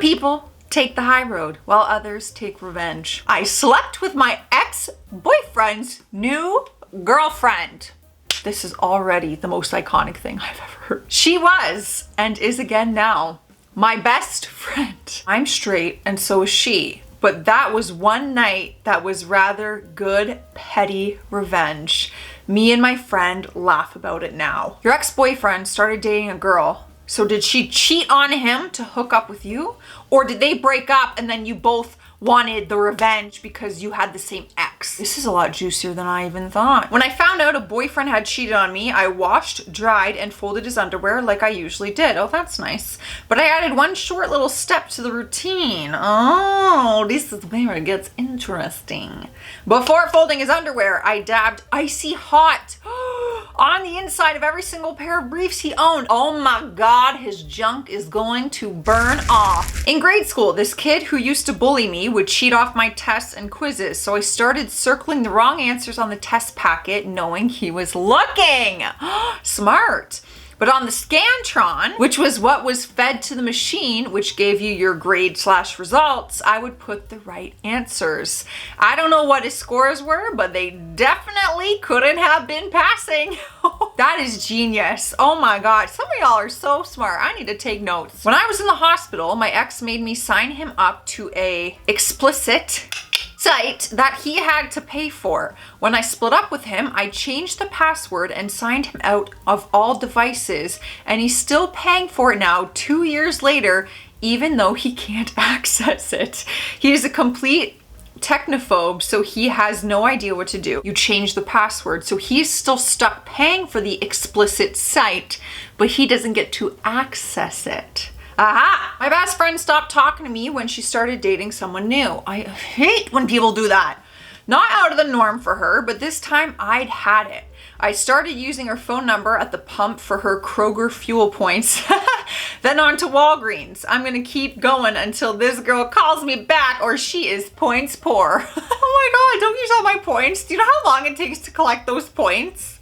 people take the high road while others take revenge. I slept with my ex-boyfriend's new girlfriend. This is already the most iconic thing I've ever heard. She was, and is again now, my best friend. I'm straight and so is she. But that was one night that was rather good, petty revenge. Me and my friend laugh about it now. Your ex-boyfriend started dating a girl. So did she cheat on him to hook up with you? Or did they break up and then you both wanted the revenge because you had the same ex? This is a lot juicier than I even thought. When I found out a boyfriend had cheated on me, I washed, dried, and folded his underwear like I usually did. Oh, that's nice. But I added one short little step to the routine. Oh, this is where it gets interesting. Before folding his underwear, I dabbed icy hot on the inside of every single pair of briefs he owned. Oh my God, his junk is going to burn off. In grade school, this kid who used to bully me would cheat off my tests and quizzes, so I started circling the wrong answers on the test packet knowing he was looking. Smart. But on the Scantron, which was what was fed to the machine, which gave you your grade/results, I would put the right answers. I don't know what his scores were, but they definitely couldn't have been passing. That is genius. Oh my God, some of y'all are so smart. I need to take notes. When I was in the hospital, my ex made me sign him up to a explicit site that he had to pay for. When I split up with him, I changed the password and signed him out of all devices, and he's still paying for it now 2 years later, even though he can't access it. He's a complete technophobe, so he has no idea what to do. You change the password, so he's still stuck paying for the explicit site, but he doesn't get to access it. Aha! My best friend stopped talking to me when she started dating someone new. I hate when people do that. Not out of the norm for her, but this time I'd had it. I started using her phone number at the pump for her Kroger fuel points, then on to Walgreens. I'm gonna keep going until this girl calls me back or she is points poor. Oh my God, don't use all my points. Do you know how long it takes to collect those points?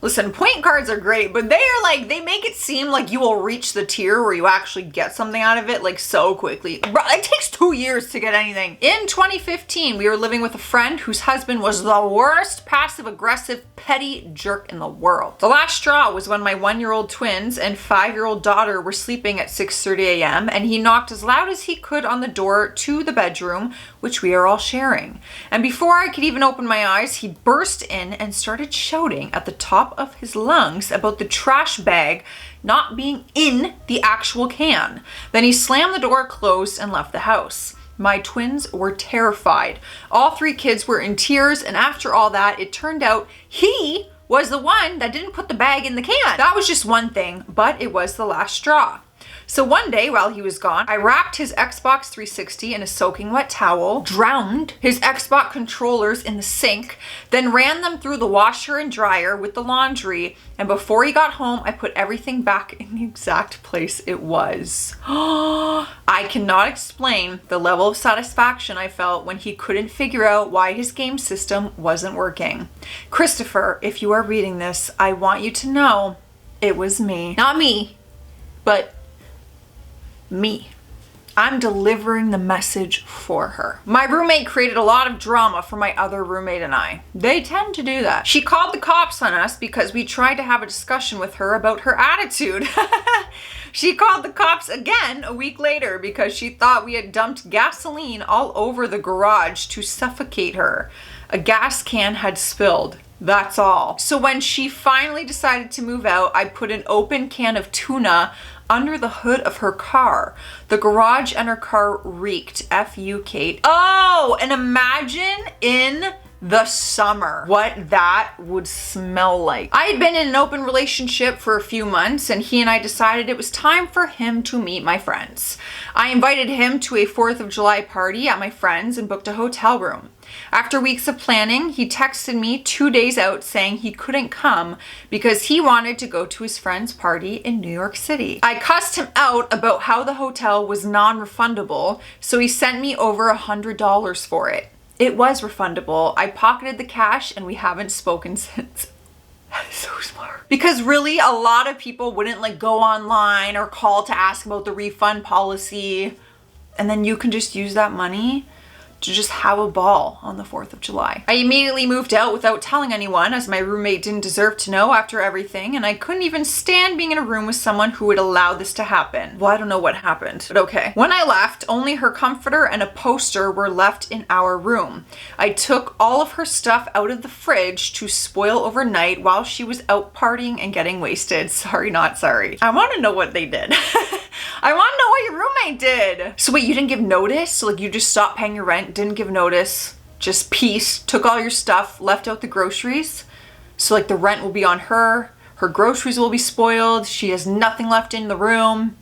Listen, point cards are great, but they are like, they make it seem like you will reach the tier where you actually get something out of it like so quickly. Bro, it takes 2 years to get anything. In 2015, we were living with a friend whose husband was the worst passive-aggressive, petty jerk in the world. The last straw was when my 1-year-old twins and 5-year-old daughter were sleeping at 6:30 a.m. and he knocked as loud as he could on the door to the bedroom, which we are all sharing. And before I could even open my eyes, he burst in and started shouting at the top of his lungs about the trash bag not being in the actual can. Then he slammed the door closed and left the house. My twins were terrified. All 3 kids were in tears, and after all that, it turned out he was the one that didn't put the bag in the can. That was just one thing, but it was the last straw. So one day while he was gone, I wrapped his Xbox 360 in a soaking wet towel, drowned his Xbox controllers in the sink, then ran them through the washer and dryer with the laundry, and before he got home, I put everything back in the exact place it was. I cannot explain the level of satisfaction I felt when he couldn't figure out why his game system wasn't working. Christopher, if you are reading this, I want you to know it was me. Not me, but me. I'm delivering the message for her. My roommate created a lot of drama for my other roommate and I. They tend to do that. She called the cops on us because we tried to have a discussion with her about her attitude. She called the cops again a week later because she thought we had dumped gasoline all over the garage to suffocate her. A gas can had spilled. That's all. So when she finally decided to move out, I put an open can of tuna under the hood of her car. The garage and her car reeked. F you, Kate. Oh, and imagine in the summer what that would smell like. I had been in an open relationship for a few months, and he and I decided it was time for him to meet my friends. I invited him to a 4th of July party at my friend's and booked a hotel room. After weeks of planning, he texted me 2 days out saying he couldn't come because he wanted to go to his friend's party in New York City. I cussed him out about how the hotel was non-refundable, so he sent me over $100 for it. It was refundable. I pocketed the cash and we haven't spoken since. That is so smart. Because really, a lot of people wouldn't like go online or call to ask about the refund policy. and then you can just use that money to just have a ball on the 4th of July. I immediately moved out without telling anyone, as my roommate didn't deserve to know after everything, and I couldn't even stand being in a room with someone who would allow this to happen. Well, I don't know what happened, but okay. When I left, only her comforter and a poster were left in our room. I took all of her stuff out of the fridge to spoil overnight while she was out partying and getting wasted. Sorry, not sorry. I want to know what they did. I want to know what your roommate did. So wait, you didn't give notice? So like you just stopped paying your rent, didn't give notice, just peace, took all your stuff, left out the groceries. So like the rent will be on her, her groceries will be spoiled, she has nothing left in the room.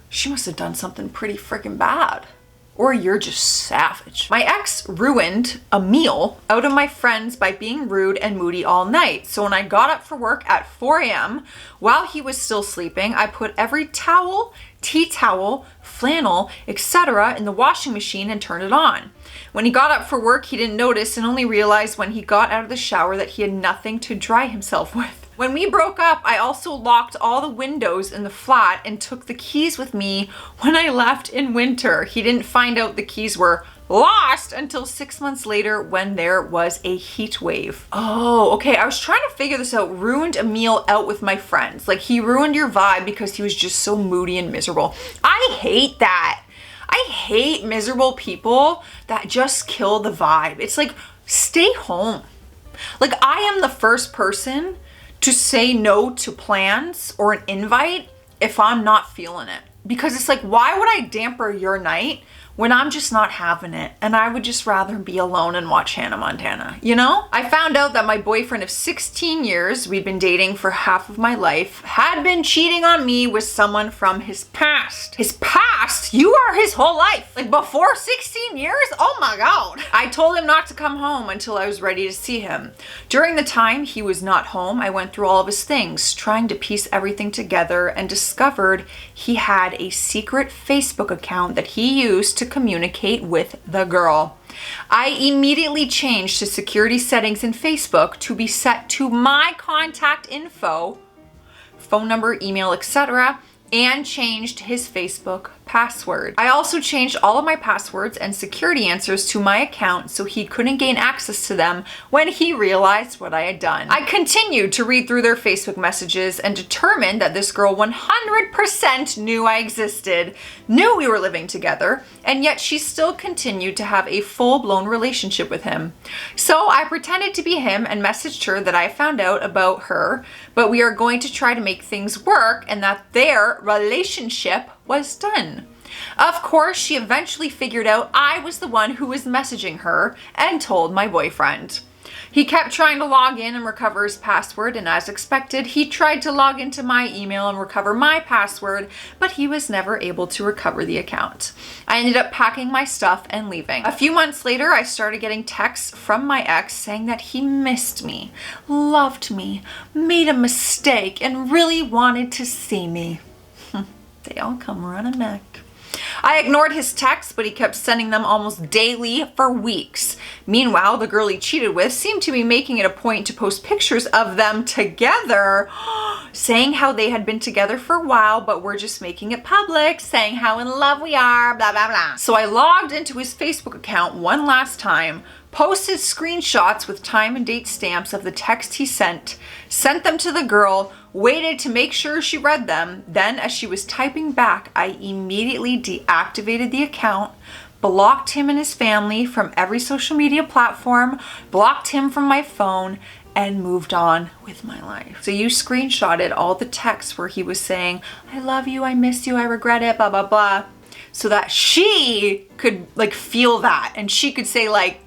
She must have done something pretty freaking bad. Or you're just savage. My ex ruined a meal out of my friends by being rude and moody all night. So when I got up for work at 4 a.m. while he was still sleeping, I put every towel, tea towel, flannel, etc. in the washing machine and turned it on. When he got up for work, he didn't notice and only realized when he got out of the shower that he had nothing to dry himself with. When we broke up, I also locked all the windows in the flat and took the keys with me when I left in winter. He didn't find out the keys were lost until 6 months later when there was a heat wave. Oh, okay. I was trying to figure this out. Ruined a meal out with my friends. Like he ruined your vibe because he was just so moody and miserable. I hate that. I hate miserable people that just kill the vibe. It's like, stay home. Like I am the first person to say no to plans or an invite if I'm not feeling it. Because it's like, why would I damper your night when I'm just not having it? And I would just rather be alone and watch Hannah Montana, you know? I found out that my boyfriend of 16 years, we'd been dating for half of my life, had been cheating on me with someone from his past. His past? You are his whole life. Like before 16 years? Oh my God. I told him not to come home until I was ready to see him. During the time he was not home, I went through all of his things, trying to piece everything together, and discovered he had a secret Facebook account that he used to communicate with the girl. I immediately changed to security settings in Facebook to be set to my contact info, phone number, email, etc., and changed his Facebook password. I also changed all of my passwords and security answers to my account so he couldn't gain access to them when he realized what I had done. I continued to read through their Facebook messages and determined that this girl 100% knew I existed, knew we were living together, and yet she still continued to have a full-blown relationship with him. So I pretended to be him and messaged her that I found out about her, but we are going to try to make things work and that their relationship was done. Of course, she eventually figured out I was the one who was messaging her and told my boyfriend. He kept trying to log in and recover his password, and as expected, he tried to log into my email and recover my password, but he was never able to recover the account. I ended up packing my stuff and leaving. A few months later, I started getting texts from my ex saying that he missed me, loved me, made a mistake, and really wanted to see me. They all come running back. I ignored his texts, but he kept sending them almost daily for weeks. Meanwhile, the girl he cheated with seemed to be making it a point to post pictures of them together, saying how they had been together for a while, but were just making it public, saying how in love we are, blah, blah, blah. So I logged into his Facebook account one last time, posted screenshots with time and date stamps of the text he sent them to the girl, waited to make sure she read them. Then as she was typing back, I immediately deactivated the account, blocked him and his family from every social media platform, blocked him from my phone, and moved on with my life. So you screenshotted all the texts where he was saying, I love you, I miss you, I regret it, blah, blah, blah, so that she could like feel that and she could say like,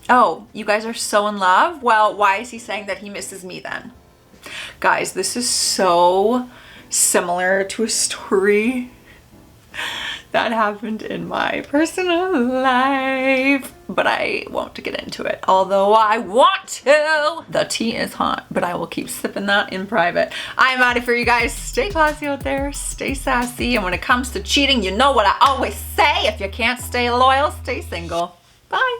oh, you guys are so in love? Well, why is he saying that he misses me then? Guys, this is so similar to a story that happened in my personal life, but I won't get into it, although I want to. The tea is hot, but I will keep sipping that in private. I'm out of here, you guys. Stay classy out there, stay sassy, and when it comes to cheating, you know what I always say, if you can't stay loyal, stay single. Bye.